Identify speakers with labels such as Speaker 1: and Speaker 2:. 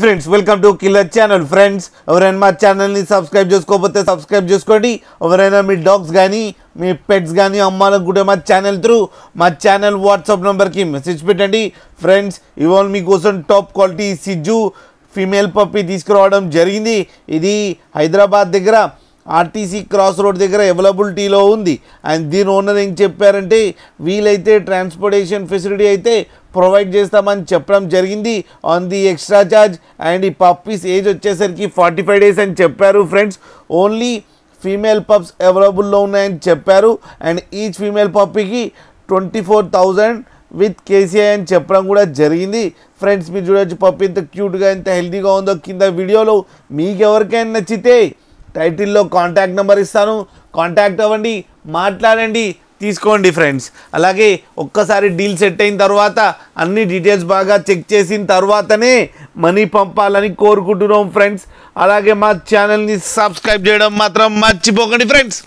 Speaker 1: Friends welcome to killer channel. Friends ఎవరైనా మా ఛానల్ని సబ్స్క్రైబ్ చేసుకోకపోతే సబ్స్క్రైబ్ చేసుకోండి. ఎవరైనా మీ డాగ్స్ కానీ మీ పెట్స్ కానీ అమ్మాలకు కూడా మా ఛానల్ వాట్సాప్ నెంబర్కి మెసేజ్ పెట్టండి. ఫ్రెండ్స్ ఇవాళ మీకోసం టాప్ క్వాలిటీ సిజ్జు ఫీమేల్ పప్పీ తీసుకురావడం జరిగింది. ఇది హైదరాబాద్ దగ్గర ఆర్టీసీ క్రాస్ రోడ్ దగ్గర అవైలబిలిటీలో ఉంది. అండ్ దీని ఓనర్ ఏం చెప్పారంటే వీలైతే ట్రాన్స్పోర్టేషన్ ఫెసిలిటీ అయితే ప్రొవైడ్ చేస్తామని చెప్పడం జరిగింది on the extra charge. And ఈ పప్పీస్ ఏజ్ వచ్చేసరికి 45 డేస్ అని చెప్పారు. ఫ్రెండ్స్ ఓన్లీ ఫీమేల్ పప్స్ అవైలబుల్లో ఉన్నాయని చెప్పారు. అండ్ ఈచ్ ఫీమేల్ పప్పీకి 24,000 విత్ కేసీఐ అని చెప్పడం కూడా జరిగింది. ఫ్రెండ్స్ మీరు చూడొచ్చు పప్పీ ఎంత క్యూట్గా ఎంత హెల్తీగా ఉందో. కింద వీడియోలో మీకు ఎవరికైనా నచ్చితే టైటిల్లో కాంటాక్ట్ నెంబర్ ఇస్తాను, కాంటాక్ట్ అవ్వండి, మాట్లాడండి, తీసుకోండి. ఫ్రెండ్స్ అలాగే ఒక్కసారి డీల్ సెట్ అయిన తర్వాత అన్ని డీటెయిల్స్ బాగా చెక్ చేసిన తర్వాతనే మనీ పంపాలని కోరుకుంటున్నాం. ఫ్రెండ్స్ అలాగే మా ఛానల్ని సబ్స్క్రైబ్ చేయడం మాత్రం మర్చిపోకండి. ఫ్రెండ్స్